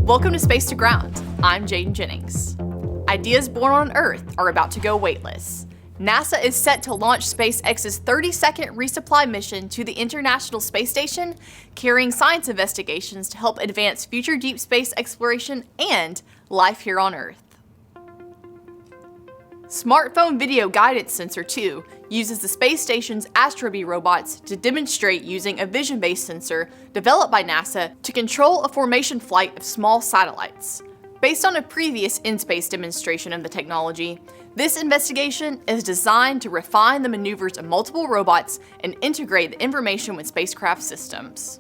Welcome to Spacetoground. I'm Jaden Jennings. Ideas born on Earth are about to go weightless. NASA is set to launch SpaceX's 32nd resupply mission to the International Space Station, carrying science investigations to help advance future deep space exploration and life here on Earth. Smartphone Video Guidance Sensor 2 uses the space station's Astrobee robots to demonstrate using a vision-based sensor developed by NASA to control a formation flight of small satellites. Based on a previous in-space demonstration of the technology, this investigation is designed to refine the maneuvers of multiple robots and integrate the information with spacecraft systems.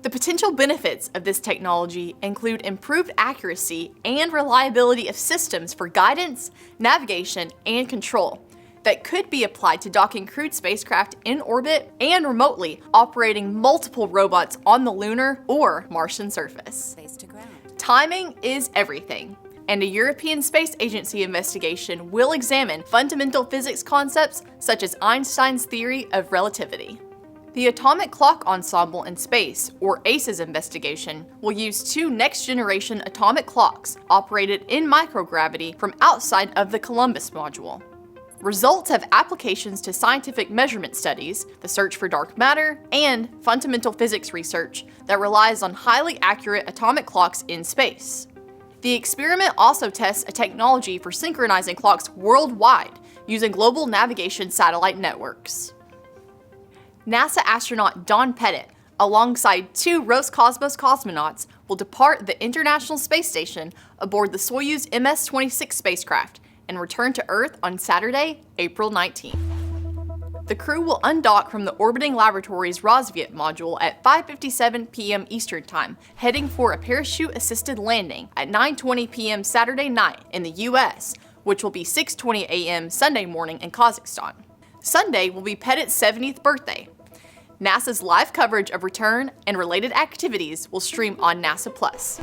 The potential benefits of this technology include improved accuracy and reliability of systems for guidance, navigation, and control that could be applied to docking crewed spacecraft in orbit and remotely operating multiple robots on the lunar or Martian surface. Timing is everything, and a European Space Agency investigation will examine fundamental physics concepts such as Einstein's theory of relativity. The Atomic Clock Ensemble in Space, or ACES investigation, will use 2 next-generation atomic clocks operated in microgravity from outside of the Columbus module. Results have applications to scientific measurement studies, the search for dark matter, and fundamental physics research that relies on highly accurate atomic clocks in space. The experiment also tests a technology for synchronizing clocks worldwide using global navigation satellite networks. NASA astronaut Don Pettit, alongside 2 Roscosmos cosmonauts, will depart the International Space Station aboard the Soyuz MS-26 spacecraft and return to Earth on Saturday, April 19th. The crew will undock from the orbiting laboratory's Rosviet module at 5:57 p.m. Eastern Time, heading for a parachute-assisted landing at 9:20 p.m. Saturday night in the US, which will be 6:20 a.m. Sunday morning in Kazakhstan. Sunday will be Pettit's 70th birthday. NASA's live coverage of return and related activities will stream on NASA Plus.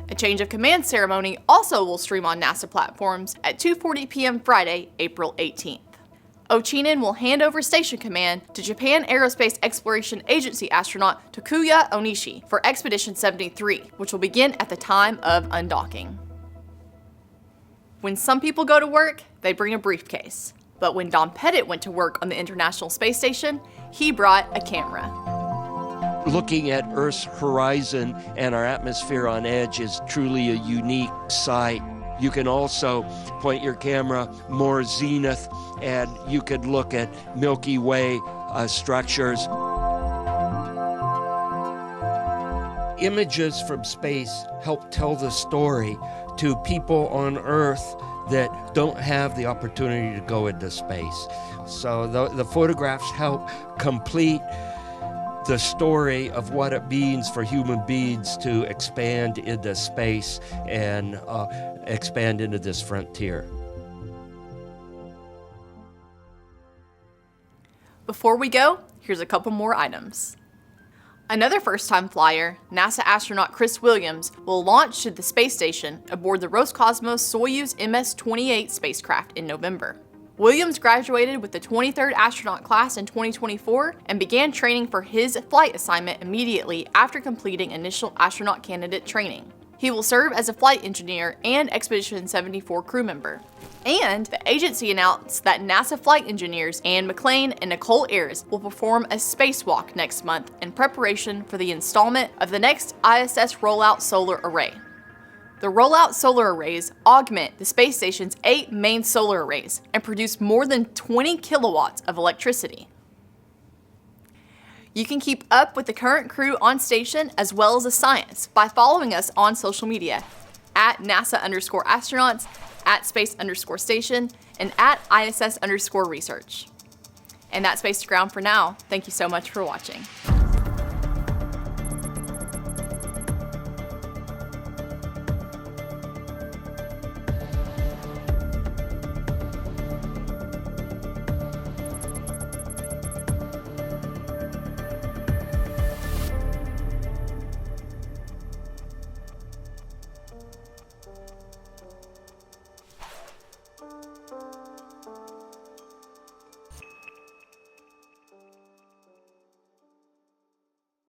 A change of command ceremony also will stream on NASA platforms at 2:40 p.m. Friday, April 18th. Ochinen will hand over station command to Japan Aerospace Exploration Agency astronaut Takuya Onishi for Expedition 73, which will begin at the time of undocking. When some people go to work, they bring a briefcase. But when Don Pettit went to work on the International Space Station, he brought a camera. Looking at Earth's horizon and our atmosphere on edge is truly a unique sight. You can also point your camera more zenith, and you could look at Milky Way structures. Images from space help tell the story to people on Earth that don't have the opportunity to go into space. So the photographs help complete the story of what it means for human beings to expand into space and expand into this frontier. Before we go, here's a couple more items. Another first-time flyer, NASA astronaut Chris Williams, will launch to the space station aboard the Roscosmos Soyuz MS-28 spacecraft in November. Williams graduated with the 23rd astronaut class in 2024 and began training for his flight assignment immediately after completing initial astronaut candidate training. He will serve as a flight engineer and Expedition 74 crew member. And the agency announced that NASA flight engineers Anne McLean and Nicole Ayres will perform a spacewalk next month in preparation for the installment of the next ISS rollout solar array. The rollout solar arrays augment the space station's 8 main solar arrays and produce more than 20 kilowatts of electricity. You can keep up with the current crew on station as well as the science by following us on social media at NASA_astronauts, at space_station, and at ISS_research. And that's Spacetoground for now. Thank you so much for watching.